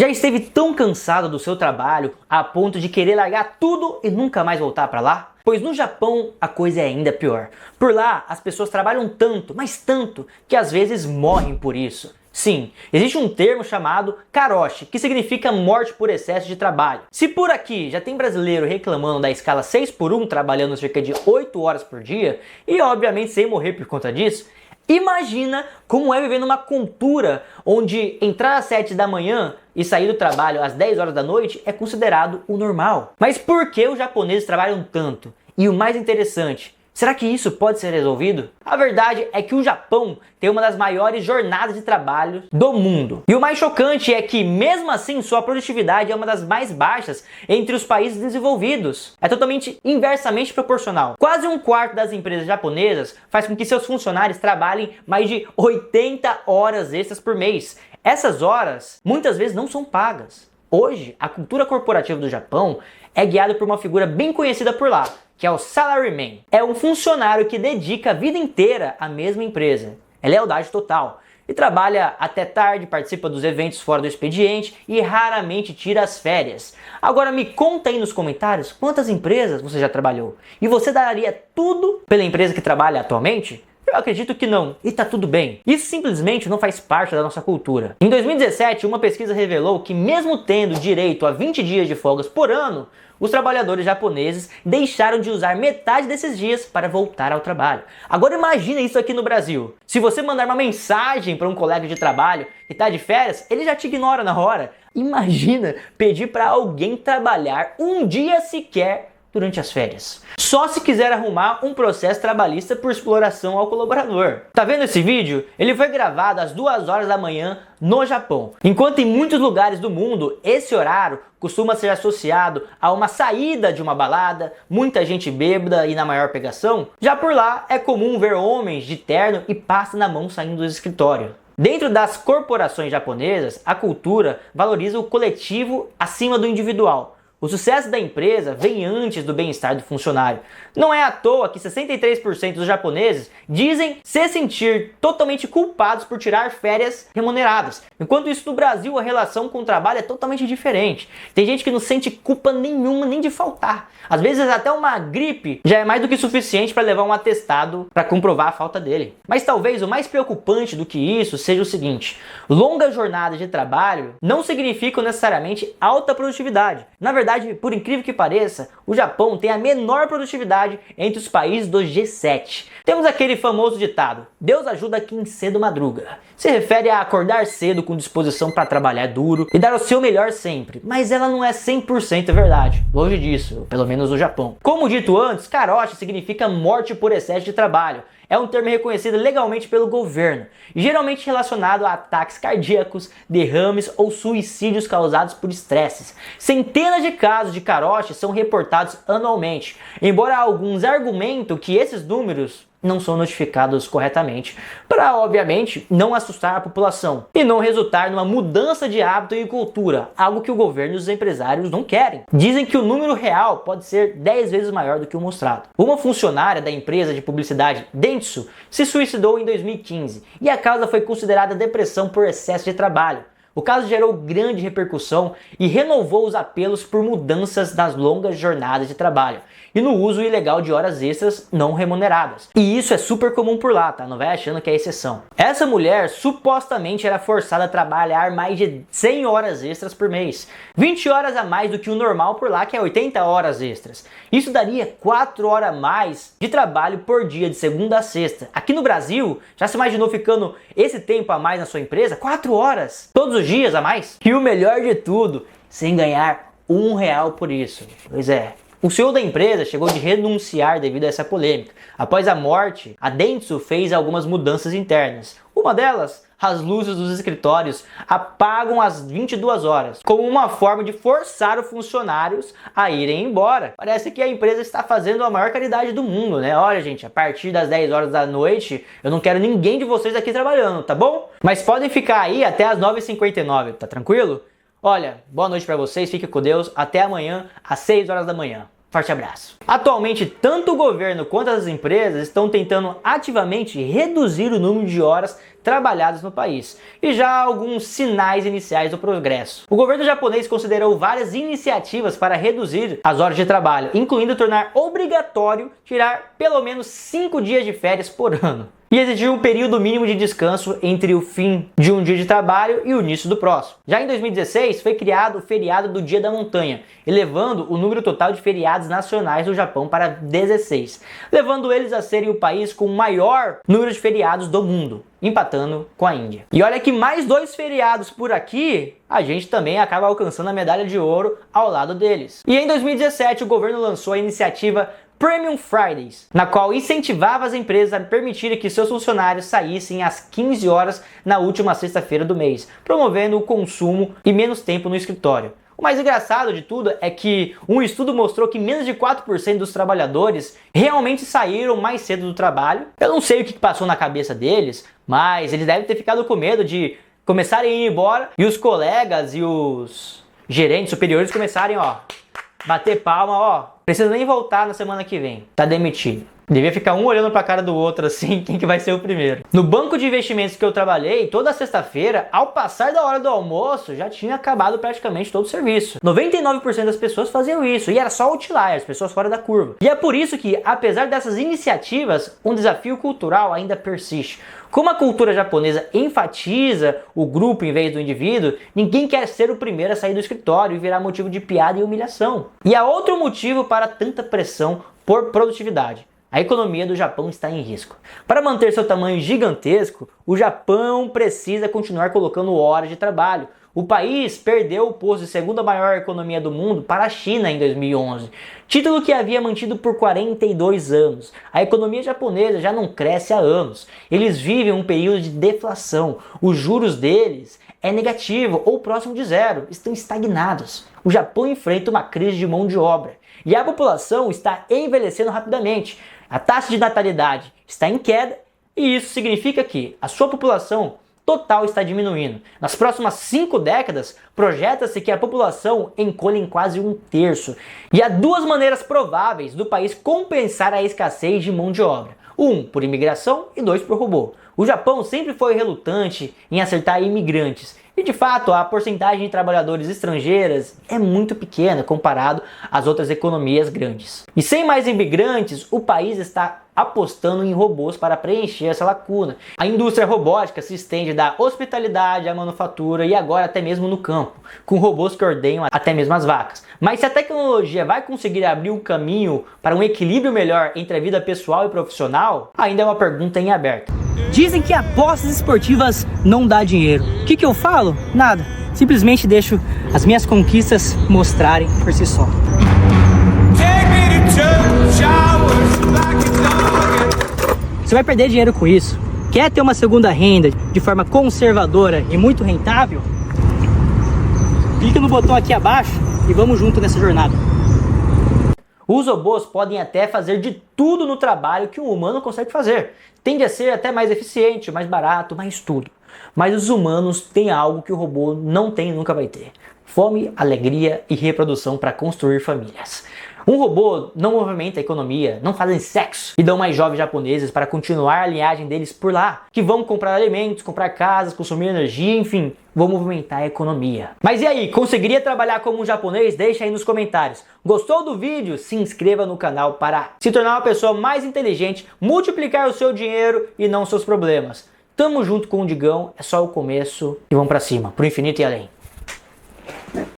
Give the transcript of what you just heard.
Já esteve tão cansado do seu trabalho a ponto de querer largar tudo e nunca mais voltar para lá? Pois no Japão a coisa é ainda pior. Por lá as pessoas trabalham tanto, mas tanto, que às vezes morrem por isso. Sim, existe um termo chamado karoshi, que significa morte por excesso de trabalho. Se por aqui já tem brasileiro reclamando da escala 6x1, trabalhando cerca de 8 horas por dia, e obviamente sem morrer por conta disso, imagina como é viver numa cultura onde entrar às 7 da manhã e sair do trabalho às 10 horas da noite é considerado o normal. Mas por que os japoneses trabalham tanto? E o mais interessante, será que isso pode ser resolvido? A verdade é que o Japão tem uma das maiores jornadas de trabalho do mundo. E o mais chocante é que, mesmo assim, sua produtividade é uma das mais baixas entre os países desenvolvidos. É totalmente inversamente proporcional. Quase um quarto das empresas japonesas faz com que seus funcionários trabalhem mais de 80 horas extras por mês. Essas horas, muitas vezes, não são pagas. Hoje, a cultura corporativa do Japão é guiada por uma figura bem conhecida por lá, que é o salaryman. É um funcionário que dedica a vida inteira à mesma empresa. É lealdade total. E trabalha até tarde, participa dos eventos fora do expediente e raramente tira as férias. Agora me conta aí nos comentários quantas empresas você já trabalhou. E você daria tudo pela empresa que trabalha atualmente? Eu acredito que não, e tá tudo bem. Isso simplesmente não faz parte da nossa cultura. Em 2017, uma pesquisa revelou que mesmo tendo direito a 20 dias de folgas por ano, os trabalhadores japoneses deixaram de usar metade desses dias para voltar ao trabalho. Agora imagina isso aqui no Brasil. Se você mandar uma mensagem para um colega de trabalho que está de férias, ele já te ignora na hora. Imagina pedir para alguém trabalhar um dia sequer durante as férias. Só se quiser arrumar um processo trabalhista por exploração ao colaborador. Tá vendo esse vídeo? Ele foi gravado às 2 horas da manhã no Japão. Enquanto em muitos lugares do mundo, esse horário costuma ser associado a uma saída de uma balada, muita gente bêbada e na maior pegação, já por lá é comum ver homens de terno e pasta na mão saindo do escritório. Dentro das corporações japonesas, a cultura valoriza o coletivo acima do individual. O sucesso da empresa vem antes do bem-estar do funcionário. Não é à toa que 63% dos japoneses dizem se sentir totalmente culpados por tirar férias remuneradas. Enquanto isso, no Brasil, a relação com o trabalho é totalmente diferente. Tem gente que não sente culpa nenhuma nem de faltar. Às vezes até uma gripe já é mais do que suficiente para levar um atestado para comprovar a falta dele. Mas talvez o mais preocupante do que isso seja o seguinte: longas jornadas de trabalho não significam necessariamente alta produtividade. Na verdade, por incrível que pareça, o Japão tem a menor produtividade entre os países do G7. Temos aquele famoso ditado: Deus ajuda quem cedo madruga. Se refere a acordar cedo com disposição para trabalhar duro e dar o seu melhor sempre. Mas ela não é 100% verdade. Longe disso, pelo menos no Japão. Como dito antes, karoshi significa morte por excesso de trabalho. É um termo reconhecido legalmente pelo governo e geralmente relacionado a ataques cardíacos, derrames ou suicídios causados por estresses. Centenas de casos de karoshi são reportados anualmente, embora alguns argumentam que esses números não são notificados corretamente, para, obviamente, não assustar a população e não resultar numa mudança de hábito e cultura, algo que o governo e os empresários não querem. Dizem que o número real pode ser 10 vezes maior do que o mostrado. Uma funcionária da empresa de publicidade Dentsu se suicidou em 2015 e a causa foi considerada depressão por excesso de trabalho. O caso gerou grande repercussão e renovou os apelos por mudanças nas longas jornadas de trabalho e no uso ilegal de horas extras não remuneradas. E isso é super comum por lá, tá? Não vai achando que é exceção. Essa mulher supostamente era forçada a trabalhar mais de 100 horas extras por mês, 20 horas a mais do que o normal por lá, que é 80 horas extras. Isso daria 4 horas a mais de trabalho por dia, de segunda a sexta. Aqui no Brasil, já se imaginou ficando esse tempo a mais na sua empresa? 4 horas? Todos os dias a mais? E o melhor de tudo, sem ganhar R$1 por isso. Pois é. O CEO da empresa chegou de renunciar devido a essa polêmica. Após a morte, a Dentsu fez algumas mudanças internas. Uma delas, as luzes dos escritórios apagam às 22 horas, como uma forma de forçar os funcionários a irem embora. Parece que a empresa está fazendo a maior caridade do mundo, né? Olha, gente, a partir das 10 horas da noite, eu não quero ninguém de vocês aqui trabalhando, tá bom? Mas podem ficar aí até as 9h59, tá tranquilo? Olha, boa noite pra vocês, fiquem com Deus, até amanhã às 6 horas da manhã. Forte abraço. Atualmente, tanto o governo quanto as empresas estão tentando ativamente reduzir o número de horas trabalhadas no país, e já há alguns sinais iniciais do progresso. O governo japonês considerou várias iniciativas para reduzir as horas de trabalho, incluindo tornar obrigatório tirar pelo menos 5 dias de férias por ano, e exigir um período mínimo de descanso entre o fim de um dia de trabalho e o início do próximo. Já em 2016, foi criado o feriado do Dia da Montanha, elevando o número total de feriados nacionais do Japão para 16, levando eles a serem o país com o maior número de feriados do mundo, empatando com a Índia. E olha que mais 2 feriados por aqui, a gente também acaba alcançando a medalha de ouro ao lado deles. E em 2017, o governo lançou a iniciativa Premium Fridays, na qual incentivava as empresas a permitirem que seus funcionários saíssem às 15 horas na última sexta-feira do mês, promovendo o consumo e menos tempo no escritório. O mais engraçado de tudo é que um estudo mostrou que menos de 4% dos trabalhadores realmente saíram mais cedo do trabalho. Eu não sei o que passou na cabeça deles, mas eles devem ter ficado com medo de começarem a ir embora e os colegas e os gerentes superiores começarem, bater palma, precisa nem voltar na semana que vem, tá demitido. Devia ficar um olhando pra cara do outro assim, quem que vai ser o primeiro. No banco de investimentos que eu trabalhei, toda sexta-feira, ao passar da hora do almoço, já tinha acabado praticamente todo o serviço. 99% das pessoas faziam isso, e era só outliers, pessoas fora da curva. E é por isso que, apesar dessas iniciativas, um desafio cultural ainda persiste. Como a cultura japonesa enfatiza o grupo em vez do indivíduo, ninguém quer ser o primeiro a sair do escritório e virar motivo de piada e humilhação. E há outro motivo para tanta pressão por produtividade. A economia do Japão está em risco. Para manter seu tamanho gigantesco, o Japão precisa continuar colocando horas de trabalho. O país perdeu o posto de segunda maior economia do mundo para a China em 2011, título que havia mantido por 42 anos. A economia japonesa já não cresce há anos. Eles vivem um período de deflação. Os juros deles é negativo ou próximo de zero, estão estagnados. O Japão enfrenta uma crise de mão de obra e a população está envelhecendo rapidamente. A taxa de natalidade está em queda e isso significa que a sua população total está diminuindo. Nas próximas 5 décadas, projeta-se que a população encolhe em quase 1/3. E há 2 maneiras prováveis do país compensar a escassez de mão de obra. 1, por imigração e 2, por robô. O Japão sempre foi relutante em aceitar imigrantes. E de fato, a porcentagem de trabalhadores estrangeiras é muito pequena comparado às outras economias grandes. E sem mais imigrantes, o país está apostando em robôs para preencher essa lacuna. A indústria robótica se estende da hospitalidade à manufatura e agora até mesmo no campo, com robôs que ordenham até mesmo as vacas. Mas se a tecnologia vai conseguir abrir um caminho para um equilíbrio melhor entre a vida pessoal e profissional, ainda é uma pergunta em aberto. Dizem que apostas esportivas não dá dinheiro. O que eu falo? Nada. Simplesmente deixo as minhas conquistas mostrarem por si só. Você vai perder dinheiro com isso. Quer ter uma segunda renda de forma conservadora e muito rentável? Clica no botão aqui abaixo e vamos junto nessa jornada. Os robôs podem até fazer de tudo no trabalho que um humano consegue fazer. Tende a ser até mais eficiente, mais barato, mais tudo. Mas os humanos têm algo que o robô não tem e nunca vai ter: fome, alegria e reprodução para construir famílias. Um robô não movimenta a economia, não fazem sexo e dão mais jovens japoneses para continuar a linhagem deles por lá, que vão comprar alimentos, comprar casas, consumir energia, enfim, vão movimentar a economia. Mas e aí, conseguiria trabalhar como um japonês? Deixa aí nos comentários. Gostou do vídeo? Se inscreva no canal para se tornar uma pessoa mais inteligente, multiplicar o seu dinheiro e não seus problemas. Tamo junto com o Digão, é só o começo e vamos pra cima, pro infinito e além.